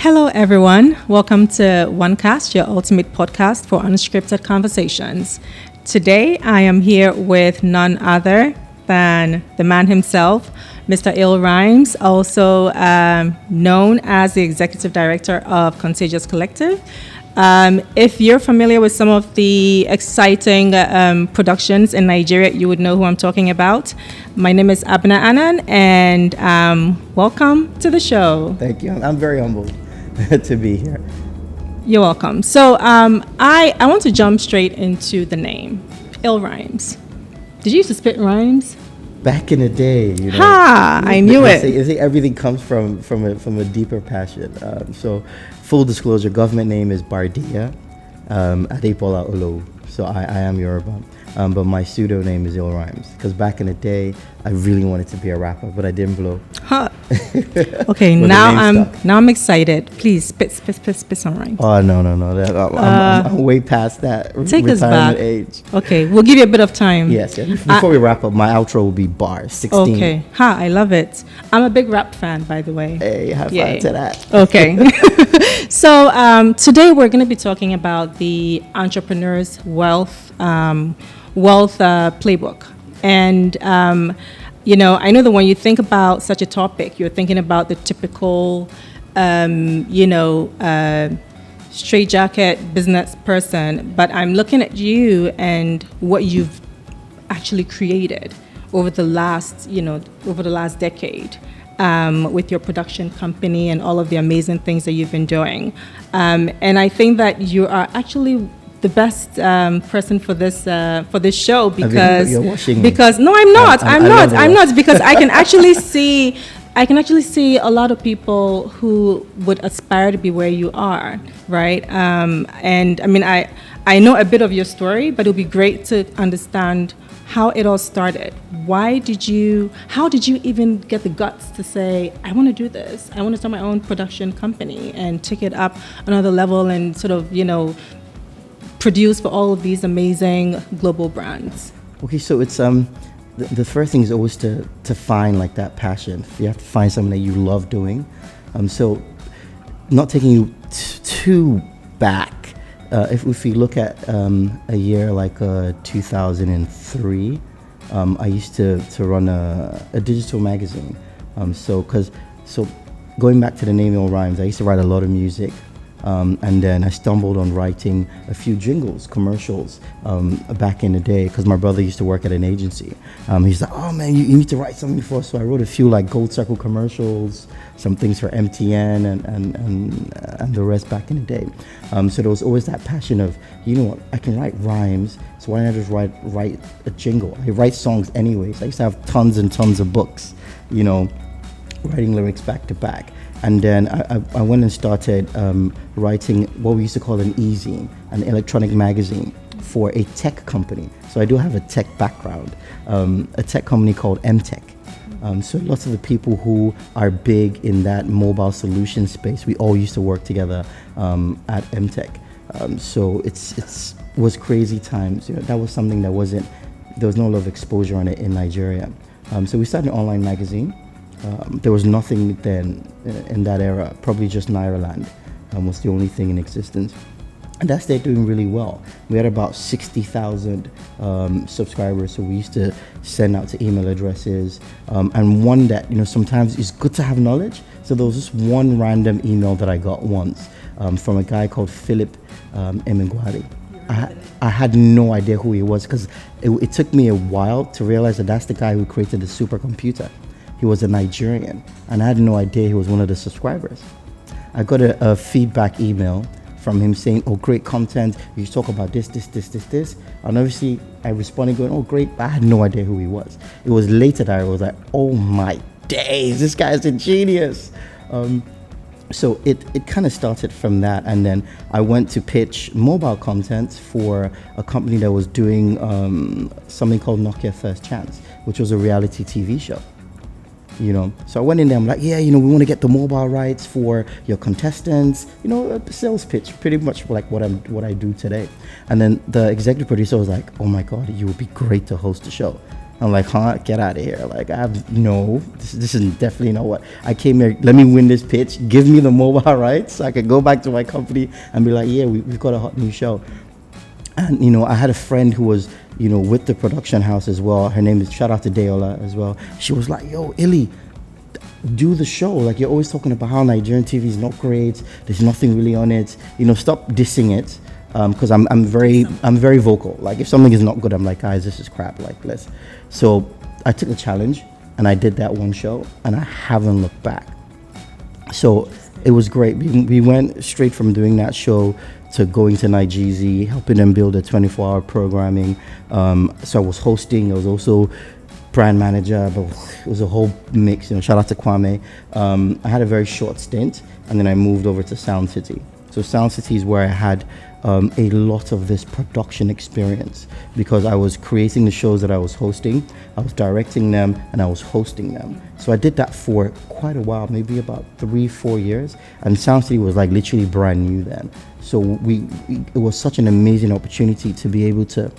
Hello, everyone. Welcome to OneCast, your ultimate podcast for unscripted conversations. Today, I am here with none other than the man himself, Mr. Il Rhymes, also known as the Executive Director of Contagious Collective. If you're familiar with some of the exciting productions in Nigeria, you would know who I'm talking about. My name is Abna Anan, and welcome to the show. Thank you. I'm very humbled to be here. You're welcome. So I want to jump straight into the name, Il Rhymes. Did you used to spit rhymes? Back in the day, you know. Ha! I knew it. I think everything comes from a deeper passion. So, full disclosure, government name is Bardia Adipola. So I am Yoruba. But my pseudo name is Il Rhymes because back in the day, I really wanted to be a rapper, but I didn't blow. Huh. Okay, now I'm excited. Please spit some rhymes. Oh no! I'm way past that. Take us back. Age. Okay, we'll give you a bit of time. Yes. Before we wrap up, my outro will be bar 16. Okay. I love it. I'm a big rap fan, by the way. Hey, have fun to that. Okay. So today we're going to be talking about the entrepreneur's wealth playbook. And, I know that when you think about such a topic, you're thinking about the typical, straitjacket business person. But I'm looking at you and what you've actually created over the last decade. With your production company and all of the amazing things that you've been doing. And I think that you are actually the best person for this show because you're watching because me. No, I'm not. I'm not because I can actually see a lot of people who would aspire to be where you are, right? And I mean I know a bit of your story, but it would be great to understand how it all started. How did you even get the guts to say, I want to do this? I want to start my own production company and take it up another level and sort of, produce for all of these amazing global brands. Okay, so it's the first thing is always to find like that passion. You have to find something that you love doing. So not taking you too back. If we look at a year like 2003, I used to run a digital magazine. So going back to the name Il Rhymes, I used to write a lot of music. And then I stumbled on writing a few jingles, commercials, back in the day because my brother used to work at an agency. He's like, oh man, you need to write something for us. So I wrote a few like Gold Circle commercials, some things for MTN and the rest back in the day. So there was always that passion of, I can write rhymes, so why not just write a jingle? I write songs anyways. I used to have tons and tons of books, writing lyrics back to back. And then I went and started writing what we used to call an e-zine, an electronic magazine for a tech company. So I do have a tech background, a tech company called MTech. So lots of the people who are big in that mobile solution space, we all used to work together at MTech. So it was crazy times. That was something there was no lot of exposure on it in Nigeria. So we started an online magazine. There was nothing then in that era, probably just Nairaland was the only thing in existence. And that stayed doing really well. We had about 60,000 subscribers, so we used to send out to email addresses. And one that, sometimes it's good to have knowledge. So there was just one random email that I got once from a guy called Philip Emengwari. I had no idea who he was because it took me a while to realize that that's the guy who created the supercomputer. He was a Nigerian, and I had no idea he was one of the subscribers. I got a feedback email from him saying, oh, great content, you talk about this. And obviously, I responded going, oh, great, but I had no idea who he was. It was later that I was like, oh my days, this guy's a genius. So it kind of started from that, and then I went to pitch mobile content for a company that was doing something called Nokia First Chance, which was a reality TV show. So I went in there, I'm like, we want to get the mobile rights for your contestants, a sales pitch, pretty much like what I do today. And then the executive producer was like, oh my God, you would be great to host the show. I'm like, huh? Get out of here. Like, this is definitely not what I came here. Let me win this pitch. Give me the mobile rights so I can go back to my company and be like, yeah, we've got a hot new show. And, I had a friend who was, with the production house as well. Her name is, shout out to Deola as well. She was like, yo, Illy, do the show. Like, you're always talking about how Nigerian TV is not great. There's nothing really on it. Stop dissing it. Because I'm very vocal. Like, if something is not good, I'm like, guys, this is crap. Like, let's. So I took the challenge and I did that one show, and I haven't looked back. So it was great. We went straight from doing that show to going to Nigeria, helping them build a 24-hour programming. So I was hosting. I was also brand manager, but it was a whole mix. Shout out to Kwame. I had a very short stint, and then I moved over to Sound City. So Sound City is where I had a lot of this production experience, because I was creating the shows that I was hosting, I was directing them, and I was hosting them. So I did that for quite a while, maybe about 3-4 years, and Sound City was like literally brand new then. So it was such an amazing opportunity to be able to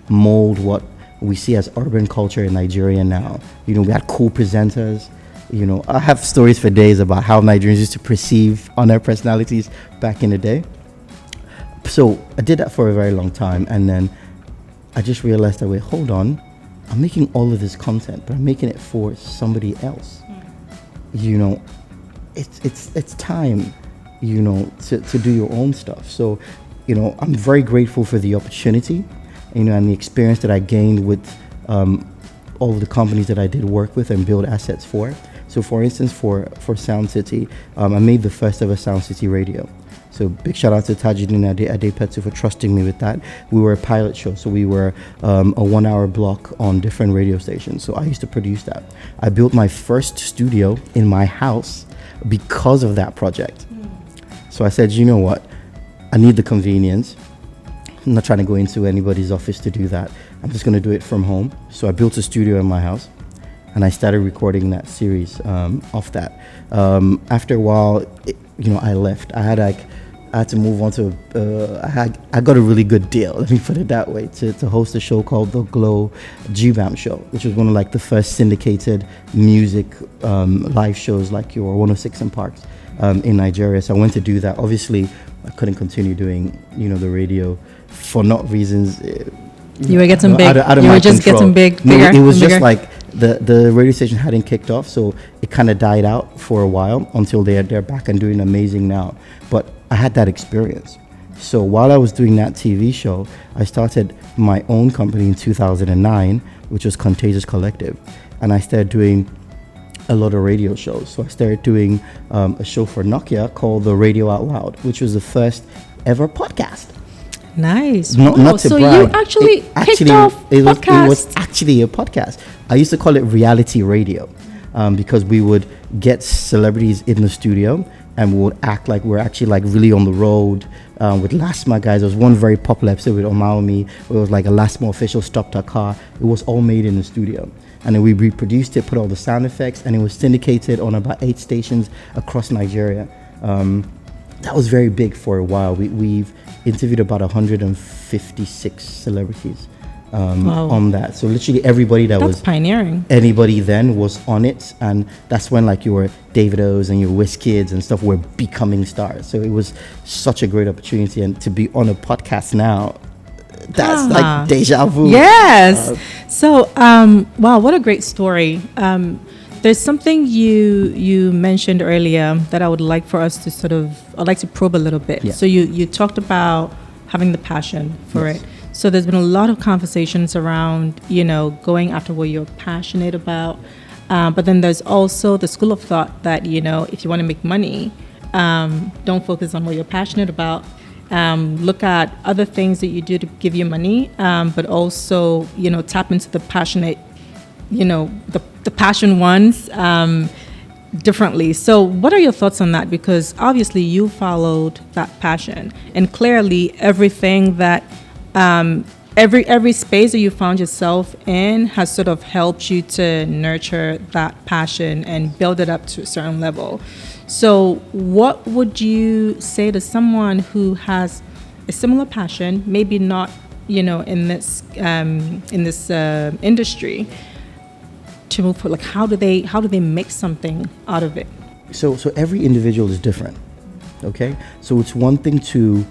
mold what we see as urban culture in Nigeria now. We had cool presenters. I have stories for days about how Nigerians used to perceive on their personalities back in the day. So I did that for a very long time, and then I just realized that, wait, hold on, I'm making all of this content, but I'm making it for somebody else. It's time, to do your own stuff. So, I'm very grateful for the opportunity, and the experience that I gained with all of the companies that I did work with and build assets for. So, for instance, for Sound City, I made the first ever Sound City radio. So big shout out to Tajuddin Adepetu for trusting me with that. We were a pilot show, so we were a 1 hour block on different radio stations. So I used to produce that. I built my first studio in my house because of that project. So I said, you know what? I need the convenience. I'm not trying to go into anybody's office to do that. I'm just going to do it from home. So I built a studio in my house, and I started recording that series off that. After a while, I left. I had to move on to, I got a really good deal, let me put it that way, to host a show called The Glow GBAM Show, which was one of like the first syndicated music live shows like your 106 and Parks in Nigeria. So I went to do that. Obviously, I couldn't continue doing, the radio for not reasons. You were getting big. Out of you my were just control. getting big. No, it was bigger. just like the radio station hadn't kicked off, so it kind of died out for a while until they're back and doing amazing now. But I had that experience. So while I was doing that TV show, I started my own company in 2009, which was Contagious Collective, and I started doing a lot of radio shows. So I started doing a show for Nokia called The Radio Out Loud, which was the first ever podcast. Nice. Not to so brag. You actually kicked off podcast. It was actually a podcast. I used to call it reality radio because we would get celebrities in the studio and we would act like we're actually like really on the road with Lasma guys. There was one very popular episode with Omaomi where it was like a Lasma official stopped a car. It was all made in the studio. And then we reproduced it, put all the sound effects, and it was syndicated on about 8 stations across Nigeria. That was very big for a while. We've interviewed about 156 celebrities on that. So literally everybody that was pioneering. Anybody then was on it, and that's when like your Davidos and your WizKids and stuff were becoming stars. So it was such a great opportunity, and to be on a podcast now, that's like deja vu. Yes. So wow, what a great story. There's something you mentioned earlier that I would like for us to I'd like to probe a little bit. Yeah. So you talked about having the passion for Yes. it. So there's been a lot of conversations around, going after what you're passionate about. But then there's also the school of thought that, if you want to make money, don't focus on what you're passionate about. Look at other things that you do to give you money, but also, tap into the passionate, the passion ones differently. So what are your thoughts on that? Because obviously you followed that passion, and clearly everything that every space that you found yourself in has sort of helped you to nurture that passion and build it up to a certain level. So what would you say to someone who has a similar passion, maybe not in this industry to move forward? Like, how do they make something out of it? So every individual is different. Okay, so it's one thing to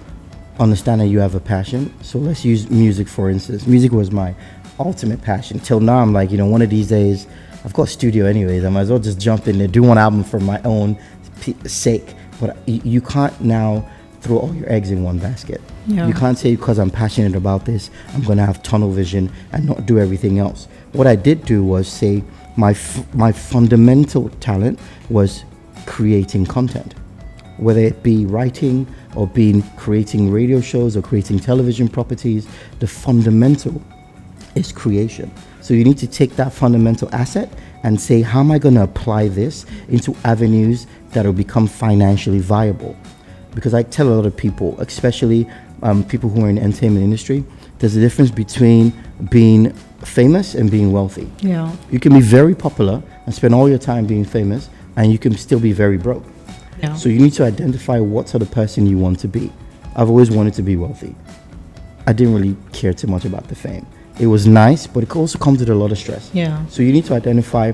understand that you have a passion. So let's use music for instance. Music was my ultimate passion till now. I'm like, one of these days I've got a studio anyways, I might as well just jump in there, do one album for my own sake. But you can't now throw all your eggs in one basket. You can't say because I'm passionate about this, I'm going to have tunnel vision and not do everything else. What I did do was say my fundamental talent was creating content, whether it be writing or creating radio shows or creating television properties. The fundamental is creation. So you need to take that fundamental asset and say, how am I going to apply this into avenues that will become financially viable? Because I tell a lot of people, especially people who are in the entertainment industry, there's a difference between being famous and being wealthy. Yeah. You can be very popular and spend all your time being famous, and you can still be very broke. Yeah. So you need to identify what sort of person you want to be. I've always wanted to be wealthy. I didn't really care too much about the fame. It was nice, but it also comes with a lot of stress. Yeah. So you need to identify,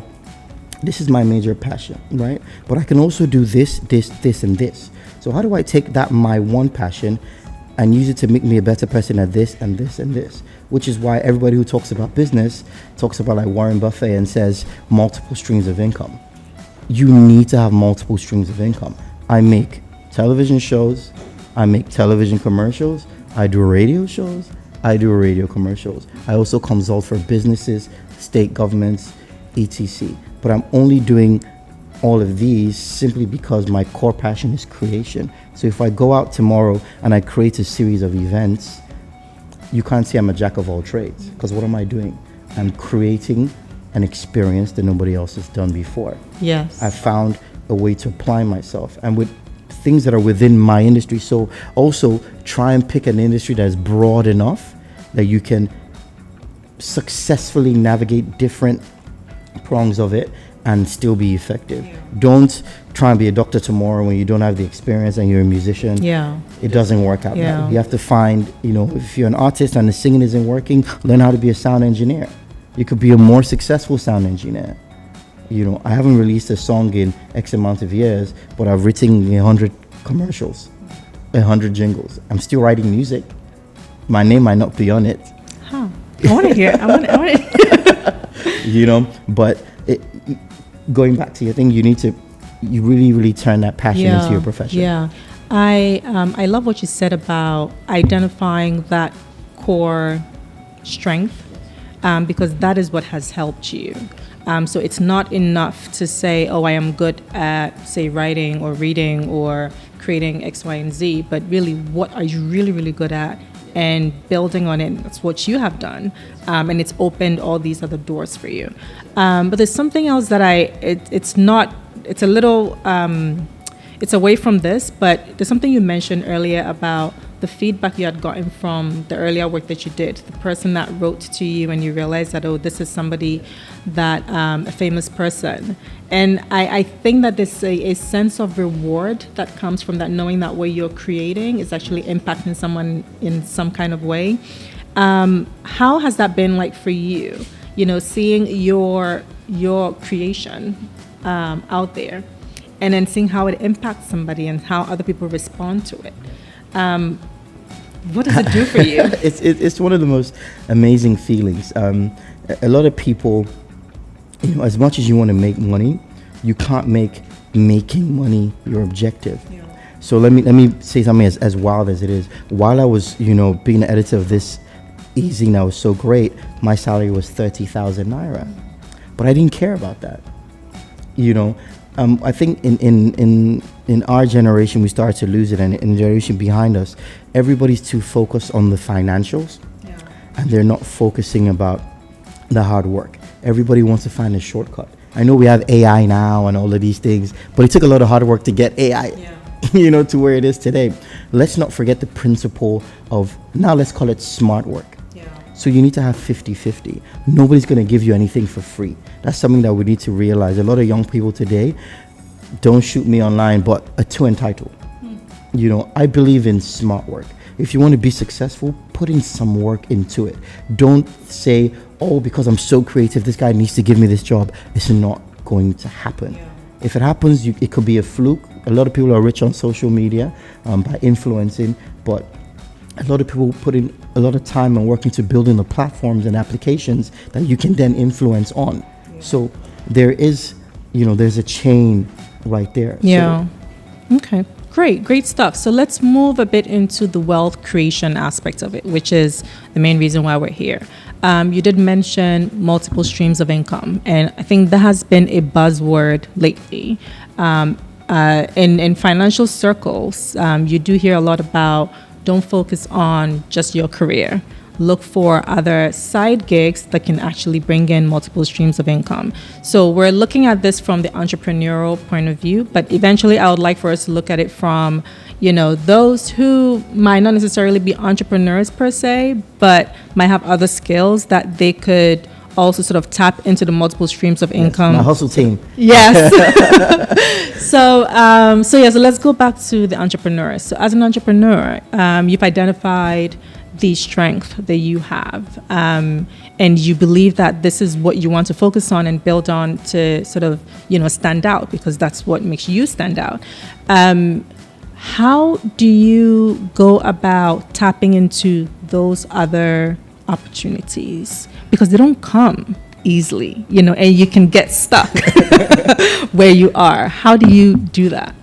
this is my major passion, right? But I can also do this, and this. So how do I take that, my one passion, and use it to make me a better person at this and this and this? Which is why everybody who talks about business talks about like Warren Buffett and says multiple streams of income. You need to have multiple streams of income. I make television shows, I make television commercials, I do radio shows, I do radio commercials. I also consult for businesses, state governments, etc. But I'm only doing all of these simply because my core passion is creation. So if I go out tomorrow and I create a series of events, you can't say I'm a jack of all trades, because what am I doing? I'm creating an experience that nobody else has done before. Yes. I found a way to apply myself and with things that are within my industry. So also try and pick an industry that is broad enough that you can successfully navigate different prongs of it and still be effective. Don't try and be a doctor tomorrow when you don't have the experience and you're a musician. Yeah. It doesn't work out. Yeah. You have to find, if you're an artist and the singing isn't working, learn how to be a sound engineer. You could be a more successful sound engineer. I haven't released a song in X amount of years, but I've written 100 commercials, 100 jingles. I'm still writing music. My name might not be on it. Huh. I want to hear. But going back to your thing, you really, really turn that passion into your profession. Yeah. I love what you said about identifying that core strength, because that is what has helped you. So it's not enough to say, oh, I am good at, say, writing or reading or creating X, Y, and Z, but really, what are you really, really good at? And building on it, that's what you have done. And it's opened all these other doors for you. But there's something else that it's away from this, but there's something you mentioned earlier about the feedback you had gotten from the earlier work that you did, the person that wrote to you and you realized that, oh, this is somebody that, a famous person. And I think that there's a sense of reward that comes from that, knowing that what you're creating is actually impacting someone in some kind of way. How has that been like for you? Seeing your creation out there and then seeing how it impacts somebody and how other people respond to it. What does it do for you? It's one of the most amazing feelings. A lot of people, as much as you want to make money, you can't make making money your objective. Yeah. So let me say something as wild as it is. While I was, being the editor of this e-zine that was so great, my salary was 30,000 naira, but I didn't care about that. I think in our generation we started to lose it, and in the generation behind us, everybody's too focused on the financials, and they're not focusing about the hard work. Everybody wants to find a shortcut. I know we have AI now and all of these things, but it took a lot of hard work to get AI, to where it is today. Let's not forget the principle of, now let's call it smart work. So you need to have 50-50. Nobody's going to give you anything for free. That's something that we need to realize. A lot of young people today, don't shoot me online, but are too entitled. I believe in smart work. If you want to be successful, put in some work into it. Don't say, oh, because I'm so creative, this guy needs to give me this job. It's not going to happen. Yeah. If it happens, it could be a fluke. A lot of people are rich on social media by influencing, but a lot of people put in a lot of time and work into building the platforms and applications that you can then influence on. Yeah. So there is, there's a chain right there. Yeah. So, okay. Great stuff. So let's move a bit into the wealth creation aspect of it, which is the main reason why we're here. You did mention multiple streams of income, and I think that has been a buzzword lately. In financial circles, you do hear a lot about don't focus on just your career. Look for other side gigs that can actually bring in multiple streams of income. So we're looking at this from the entrepreneurial point of view, but eventually I would like for us to look at it from, those who might not necessarily be entrepreneurs per se, but might have other skills that they could also sort of tap into the multiple streams of income. My hustle team. Yes. So let's go back to the entrepreneur. So as an entrepreneur, you've identified the strength that you have, and you believe that this is what you want to focus on and build on to sort of, stand out, because that's what makes you stand out. How do you go about tapping into those other opportunities? Because they don't come easily, and you can get stuck where you are. How do you do that?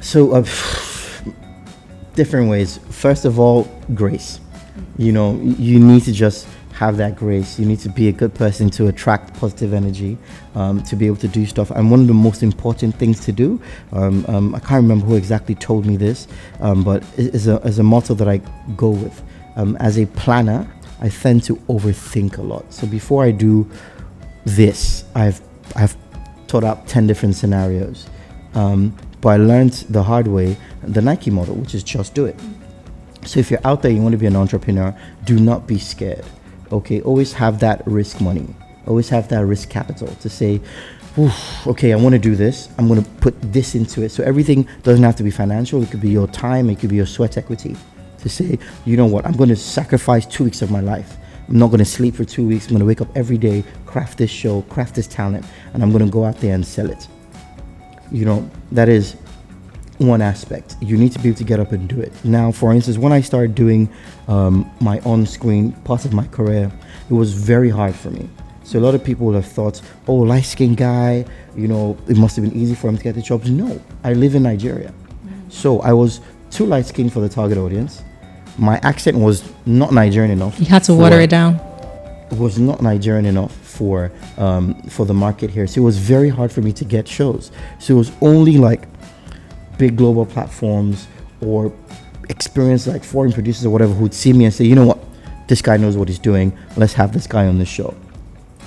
So, different ways. First of all, grace. You need to just have that grace. You need to be a good person to attract positive energy, to be able to do stuff. And one of the most important things to do, I can't remember who exactly told me this, but is a motto that I go with. As a planner, I tend to overthink a lot. So before I do this, I've thought out 10 different scenarios. But I learned the hard way, the Nike model, which is just do it. So if you're out there, you want to be an entrepreneur, do not be scared. Okay, always have that risk money. Always have that risk capital to say, okay, I want to do this. I'm going to put this into it. So everything doesn't have to be financial. It could be your time. It could be your sweat equity. To say, you know what, I'm going to sacrifice 2 weeks of my life. I'm not going to sleep for 2 weeks. I'm going to wake up every day, craft this show, craft this talent, and I'm going to go out there and sell it. That is one aspect. You need to be able to get up and do it. Now, for instance, when I started doing my on-screen part of my career, it was very hard for me. So a lot of people would have thought, oh, light-skinned guy, it must have been easy for him to get the jobs. No, I live in Nigeria. So I was too light-skinned for the target audience. My accent was not Nigerian enough. You had to water it down. It was not Nigerian enough for the market here. So it was very hard for me to get shows. So it was only like big global platforms or experienced like foreign producers or whatever who'd see me and say, you know what, this guy knows what he's doing. Let's have this guy on the show.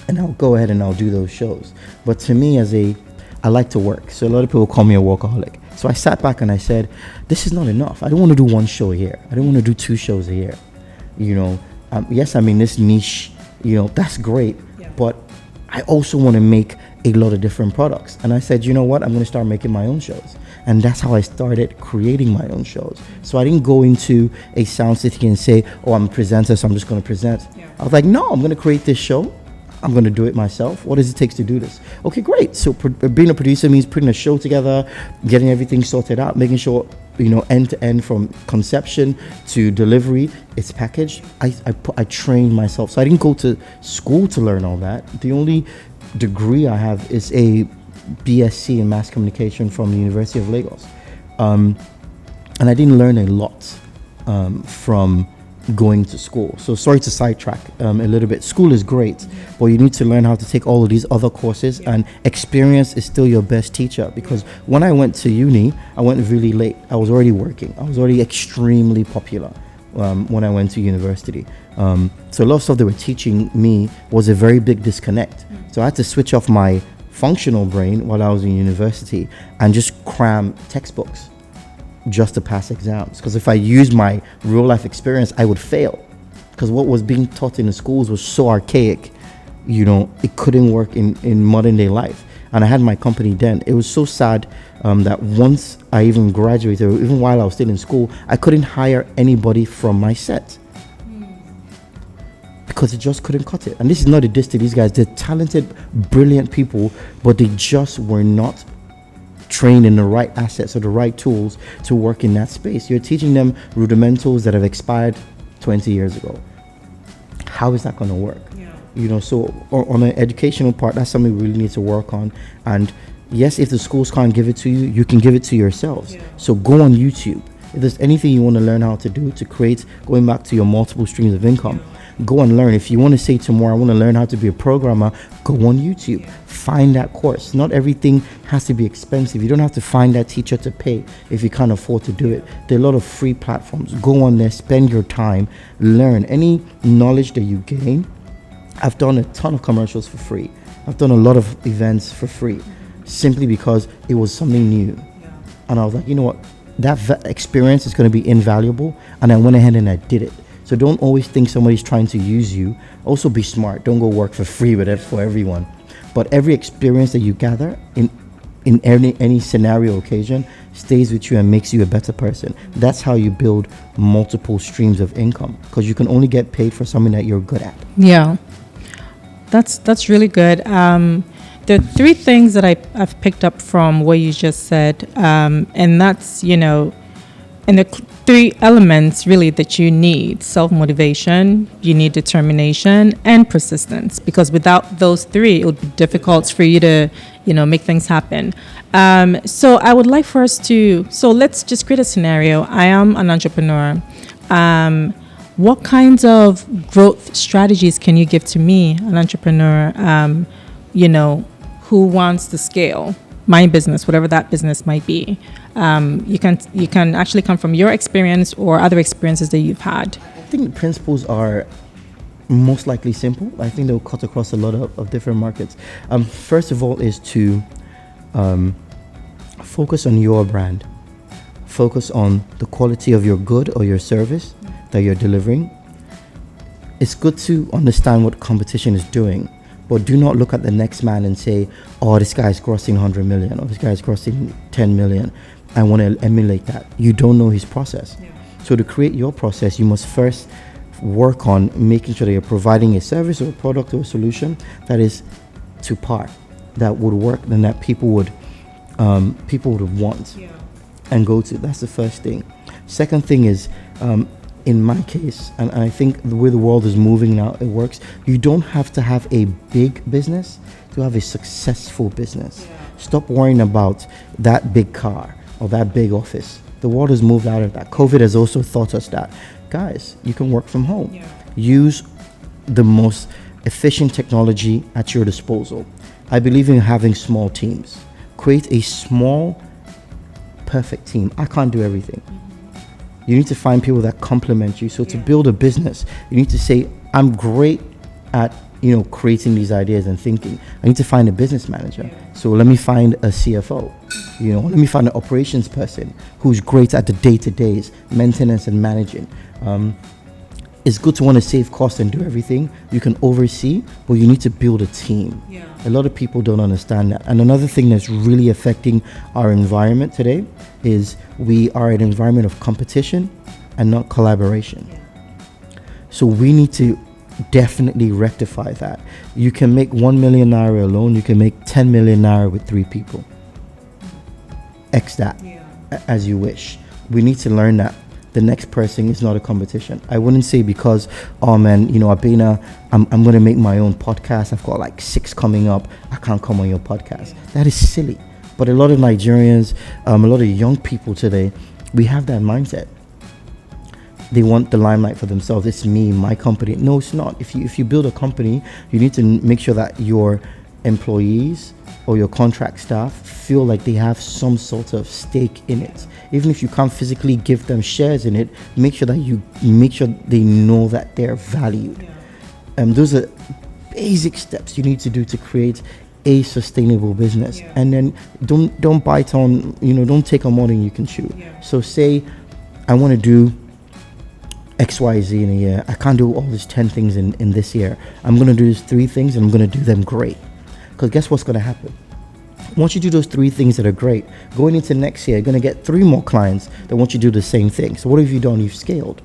And I'll go ahead and I'll do those shows. But to me, I like to work. So a lot of people call me a workaholic. So I sat back and I said, this is not enough. I don't want to do one show a year. I don't want to do 2 shows a year. Yes, I'm in this niche, that's great. Yeah. But I also want to make a lot of different products. And I said, you know what? I'm going to start making my own shows. And that's how I started creating my own shows. So I didn't go into a sound city and say, oh, I'm a presenter, so I'm just going to present. Yeah. I was like, no, I'm going to create this show. I'm going to do it myself. What does it take to do this? Okay, great. So being a producer means putting a show together, getting everything sorted out, making sure, end to end from conception to delivery, it's packaged. I trained myself. So I didn't go to school to learn all that. The only degree I have is a BSc in mass communication from the University of Lagos. And I didn't learn a lot from going to school. So sorry to sidetrack a little bit. School is great, but you need to learn how to take all of these other courses, and experience is still your best teacher. Because when I went to uni, I went really late. I was already working. I was already extremely popular when I went to university. So a lot of stuff they were teaching me was a very big disconnect. So I had to switch off my functional brain while I was in university and just cram textbooks just to pass exams. Because if I used my real life experience, I would fail. Because what was being taught in the schools was so archaic, it couldn't work in modern day life. And I had my company then. It was so sad that once I even graduated, or even while I was still in school, I couldn't hire anybody from my set. because they just couldn't cut it. And this is not a diss to these guys. They're talented, brilliant people, but they just were not trained in the right assets or the right tools to work in that space. You're teaching them rudimentals that have expired 20 years ago. How is that going to work? So on an educational part, that's something we really need to work on. And yes, if the schools can't give it to you, you can give it to yourselves. So go on YouTube. If there's anything you want to learn how to do to create, going back to your multiple streams of income, go and learn. If you want to say tomorrow, I want to learn how to be a programmer, go on YouTube. Find that course. Not everything has to be expensive. You don't have to find that teacher to pay if you can't afford to do it. There are a lot of free platforms. Go on there, spend your time, learn. Any knowledge that you gain. I've done a ton of commercials for free. I've done a lot of events for free, simply because it was something new. And I was like, you know what? That experience is going to be invaluable. And I went ahead and I did it. So don't always think somebody's trying to use you. Also be smart. Don't go work for free for everyone. But every experience that you gather in any scenario occasion stays with you and makes you a better person. That's how you build multiple streams of income, because you can only get paid for something that you're good at. Yeah. That's really good. There are three things that I've picked up from what you just said, and that's, and the three elements really that you need: self-motivation, you need determination, and persistence. Because without those three, it would be difficult for you to, make things happen. So I would like for us let's just create a scenario. I am an entrepreneur. What kinds of growth strategies can you give to me, an entrepreneur, who wants to scale my business, whatever that business might be? You can actually come from your experience or other experiences that you've had. I think the principles are most likely simple. I think they'll cut across a lot of different markets. First of all is to focus on your brand. Focus on the quality of your good or your service that you're delivering. It's good to understand what competition is doing, but do not look at the next man and say, oh, this guy's crossing 100 million or this guy's crossing 10 million. I want to emulate that. You don't know his process. So to create your process, you must first work on making sure that you're providing a service or a product or a solution that is to par, that would work and that people would want and go to. That's the first thing. Second thing is, in my case, and I think the way the world is moving now, it works. You don't have to have a big business to have a successful business. Stop worrying about that big car or that big office. The world has moved out of that. COVID has also taught us that, guys, you can work from home. Use the most efficient technology at your disposal. I believe in having small teams. Create a small, perfect team. I can't do everything. You need to find people that complement you. So to build a business, you need to say, I'm great at, creating these ideas and thinking. I need to find a business manager. So let me find a CFO. Let me find an operations person who's great at the day-to-days, maintenance and managing. It's good to want to save costs and do everything. You can oversee, but you need to build a team. A lot of people don't understand that. And another thing that's really affecting our environment today is we are an environment of competition and not collaboration. So we need to definitely rectify that. You can make 1 million naira alone. You can make 10 million naira with 3 people. X that as you wish. We need to learn that the next person is not a competition. I wouldn't say because, oh man, Abena, I'm going to make my own podcast. I've got like 6 coming up. I can't come on your podcast. That is silly. But a lot of Nigerians, a lot of young people today, we have that mindset. They want the limelight for themselves. It's me, my company. No, it's not. If you build a company, you need to make sure that your employees or your contract staff feel like they have some sort of stake in it. Even if you can't physically give them shares in it, make sure they know that they're valued. Those are basic steps you need to do to create a sustainable business. And then don't bite on, don't take on more than you can chew. So say I want to do XYZ in a year. I can't do all these 10 things in this year. I'm going to do these 3 things and I'm going to do them great. Because guess what's going to happen? Once you do those 3 things that are great, going into next year, you're going to get 3 more clients that want you to do the same thing. So what have you done? You've scaled.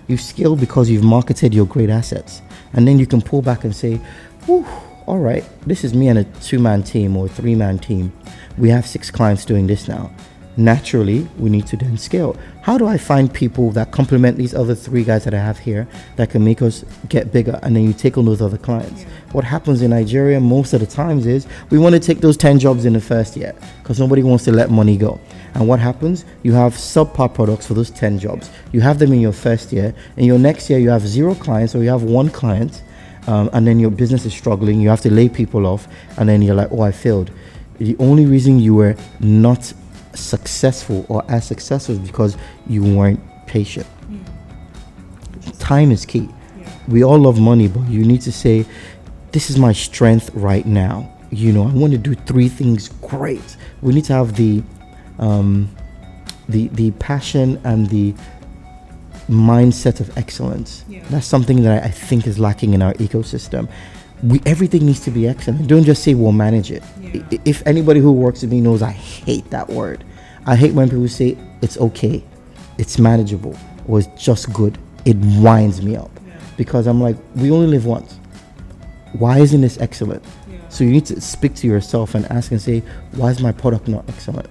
You've scaled because you've marketed your great assets. And then you can pull back and say, whew, all right, this is me and a 2-man team or a 3-man team. We have 6 clients doing this now. Naturally, we need to then scale. How do I find people that complement these other 3 guys that I have here that can make us get bigger? And then you take on those other clients. What happens in Nigeria most of the times is we want to take those 10 jobs in the first year because nobody wants to let money go. And what happens? You have subpar products for those 10 jobs. You have them in your first year. In your next year, you have 0 clients or you have 1 client. And then your business is struggling. You have to lay people off. And then you're like, oh, I failed. The only reason you were not successful or as successful is because you weren't patient. Time is key. We all love money, but you need to say, this is my strength right now. I want to do 3 things great. We need to have the passion and the mindset of excellence. That's something that I think is lacking in our ecosystem. Everything needs to be excellent. Don't just say we'll manage it. If anybody who works with me knows, I hate that word. I hate when people say it's okay, it's manageable, or it's just good. It winds me up because I'm like, we only live once. Why isn't this excellent? So you need to speak to yourself and ask and say, why is my product not excellent?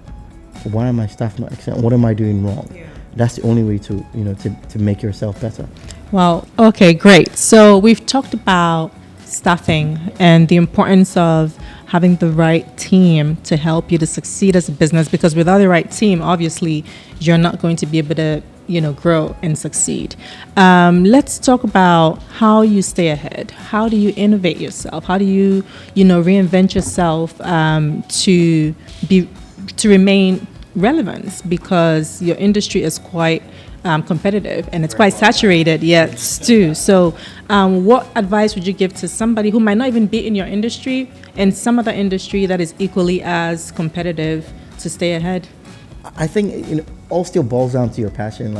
Why are my staff not excellent? What am I doing wrong? That's the only way to make yourself better. Well, okay, great. So we've talked about staffing and the importance of having the right team to help you to succeed as a business, because without the right team, obviously, you're not going to be able to, grow and succeed. Let's talk about how you stay ahead. How do you innovate yourself? How do you, reinvent yourself to remain relevant, because your industry is quite competitive and it's quite saturated too. So what advice would you give to somebody who might not even be in your industry and some other industry that is equally as competitive to stay ahead? I think all still boils down to your passion.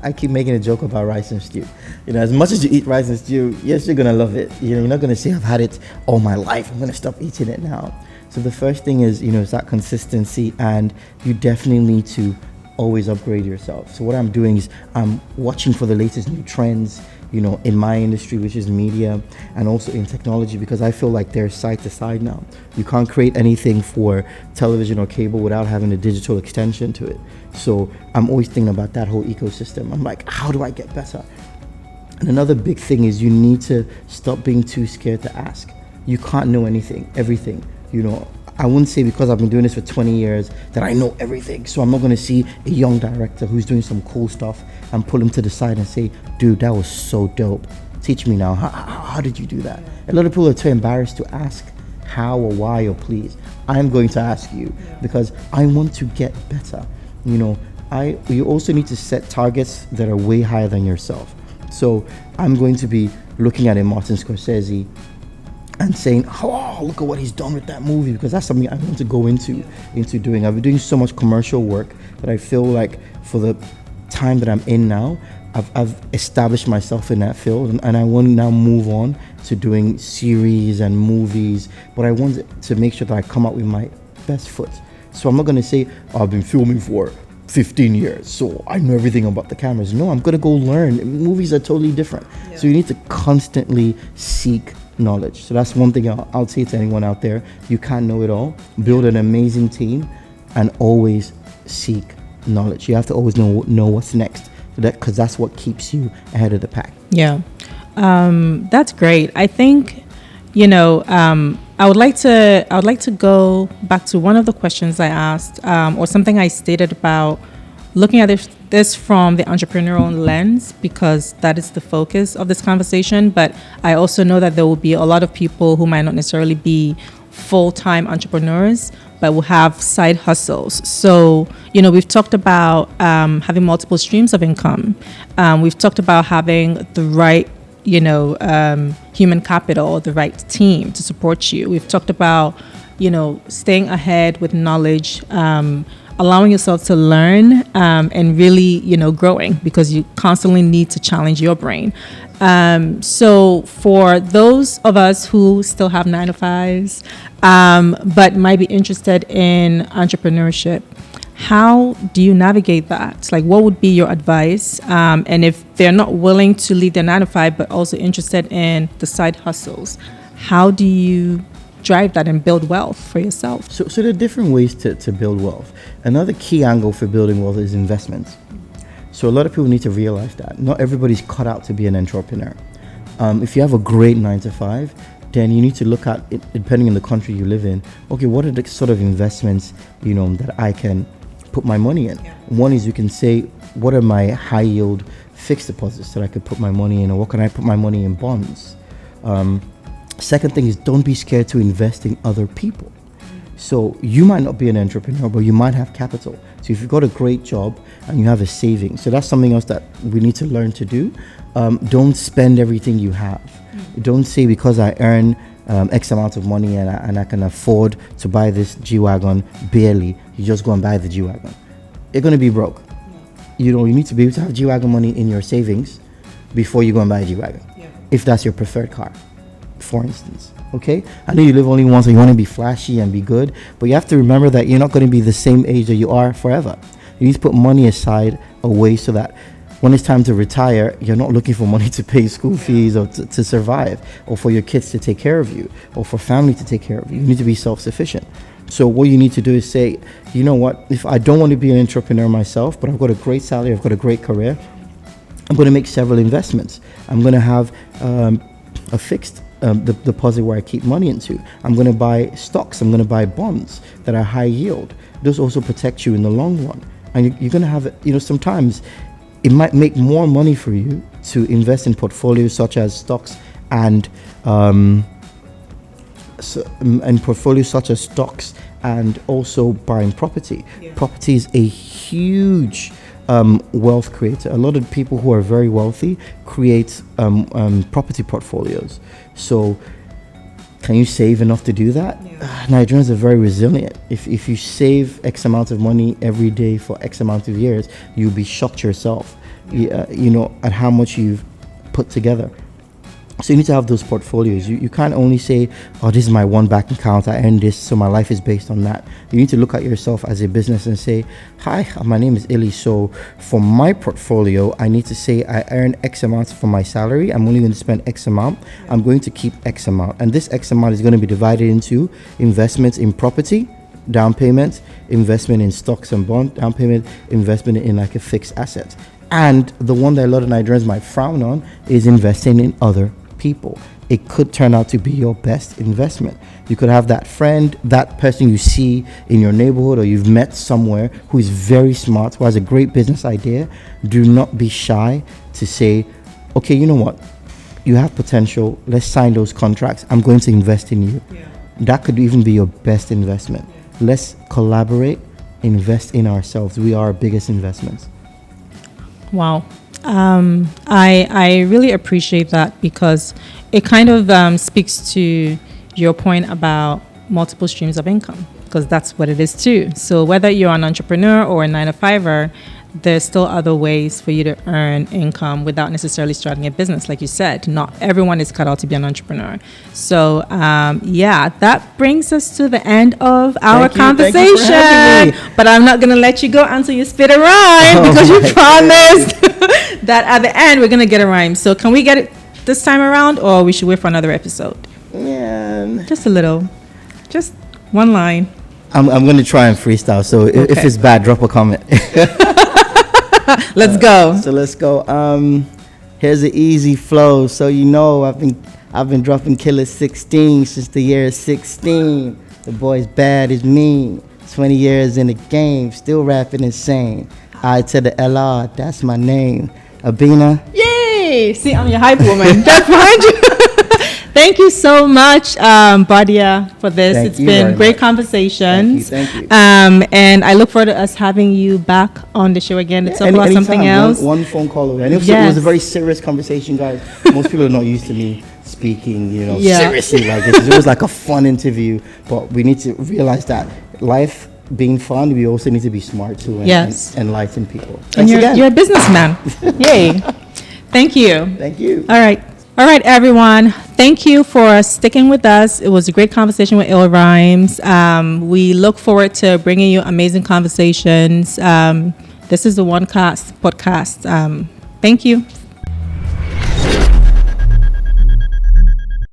I keep making a joke about rice and stew. As much as you eat rice and stew, yes, you're gonna love it. You're not gonna say I've had it all my life, I'm gonna stop eating it now. So the first thing is is that consistency, and you definitely need to always upgrade yourself. So what I'm doing is I'm watching for the latest new trends, in my industry, which is media, and also in technology, because I feel like they're side to side now. You can't create anything for television or cable without having a digital extension to it. So I'm always thinking about that whole ecosystem. I'm like, how do I get better? And another big thing is you need to stop being too scared to ask. You can't know everything. I wouldn't say because I've been doing this for 20 years that I know everything. So I'm not going to see a young director who's doing some cool stuff and pull him to the side and say, dude, that was so dope. Teach me now. How did you do that? A lot of people are too embarrassed to ask how or why or please. I'm going to ask you because I want to get better. You also need to set targets that are way higher than yourself. So I'm going to be looking at a Martin Scorsese and saying, oh, look at what he's done with that movie, because that's something I want to go into doing. I've been doing so much commercial work that I feel like for the time that I'm in now, I've established myself in that field, and I want to now move on to doing series and movies, but I want to make sure that I come out with my best foot. So I'm not going to say, I've been filming for 15 years, so I know everything about the cameras. No, I'm going to go learn. Movies are totally different. So you need to constantly seek knowledge. So that's one thing I'll say to anyone out there. You can't know it all. Build an amazing team and always seek knowledge. You have to always know what's next, because that's what keeps you ahead of the pack. That's great. I think I would like to go back to one of the questions I asked, or something I stated about looking at this from the entrepreneurial lens, because that is the focus of this conversation. But I also know that there will be a lot of people who might not necessarily be full-time entrepreneurs, but will have side hustles. So, we've talked about having multiple streams of income. We've talked about having the right, human capital, the right team to support you. We've talked about, staying ahead with knowledge, allowing yourself to learn, and really, growing, because you constantly need to challenge your brain. So for those of us who still have 9 to 5s, but might be interested in entrepreneurship, How do you navigate that? Like, what would be your advice? And if they're not willing to leave their 9 to 5, but also interested in the side hustles, how do you drive that and build wealth for yourself? So there are different ways to build wealth. Another key angle for building wealth is investments. So a lot of people need to realize that not everybody's cut out to be an entrepreneur. If you have a great 9 to 5, then you need to look at it, depending on the country you live in. Okay, what are the sort of investments, that I can put my money in? Yeah. One is you can say, what are my high yield fixed deposits that I could put my money in, or what can I put my money in bonds? Second thing is, don't be scared to invest in other people. So you might not be an entrepreneur, but you might have capital. So if you've got a great job and you have a savings, so that's something else that we need to learn to do. Don't spend everything you have. Don't say because I earn X amount of money and I can afford to buy this G-Wagon barely, you just go and buy the G-Wagon. You're going to be broke. You need to be able to have G-Wagon money in your savings before you go and buy a G-Wagon. Yeah. If that's your preferred car, for instance. Okay? I know you live only once and you want to be flashy and be good, but you have to remember that you're not going to be the same age that you are forever. You need to put money aside away so that when it's time to retire, you're not looking for money to pay school fees or to survive, or for your kids to take care of you, or for family to take care of you. You need to be self-sufficient. So what you need to do is say, you know what, if I don't want to be an entrepreneur myself, but I've got a great salary, I've got a great career, I'm going to make several investments. I'm going to have a fixed the deposit where I keep money into. I'm going to buy stocks, I'm going to buy bonds that are high yield. Those also protect you in the long run. And you're going to have, sometimes it might make more money for you to invest in portfolios such as stocks and also buying property. Yeah. Property is a huge wealth creator. A lot of people who are very wealthy create property portfolios. So can you save enough to do that? Yeah. Nigerians are very resilient. If you save X amount of money every day for X amount of years, you'll be shocked yourself, at how much you've put together. So you need to have those portfolios. You can't only say, oh, this is my one bank account, I earn this, so my life is based on that. You need to look at yourself as a business and say, hi, my name is Illy, so for my portfolio, I need to say I earn X amount from my salary. I'm only going to spend X amount. I'm going to keep X amount. And this X amount is going to be divided into investments in property, down payment, investment in stocks and bond, down payment, investment in like a fixed asset. And the one that a lot of Nigerians might frown on is investing in other people. It could turn out to be your best investment. You could have that friend, that person you see in your neighborhood or you've met somewhere who is very smart, who has a great business idea. Do not be shy to say, okay, you know what? You have potential. Let's sign those contracts. I'm going to invest in you. Yeah. That could even be your best investment. Yeah. Let's collaborate, invest in ourselves. We are our biggest investments. Wow. I really appreciate that because it kind of speaks to your point about multiple streams of income, because that's what it is too. So whether you're an entrepreneur or a 9 to 5er, there's still other ways for you to earn income without necessarily starting a business. Like you said, not everyone is cut out to be an entrepreneur. So that brings us to the end of our conversation. But I'm not going to let you go until you spit a rhyme because you promised that at the end we're going to get a rhyme. So can we get it this time around, or we should wait for another episode? Yeah. Just a little. Just one line. I'm going to try and freestyle. So if it's bad, drop a comment. Let's go. So let's go. Here's an easy flow. So I've been dropping killer 16 since the year 16. The boy's bad as me. 20 years in the game, still rapping insane. I to the LR, that's my name. Abina. Yay! See, I'm your hype woman. That's behind you. Thank you so much, Bardia, for this. It's been great conversation. Thank you. And I look forward to us having you back on the show again to talk about something else. One phone call away. And it was a very serious conversation, guys. Most people are not used to me speaking, seriously like this. It was like a fun interview, but we need to realize that life being fun, we also need to be smart too and enlighten people. And you're a businessman. Yay. Thank you. Thank you. All right, everyone. thank you for sticking with us. It was a great conversation with Ill Rhymes. We look forward to bringing you amazing conversations. This is the OneCast podcast. Thank you.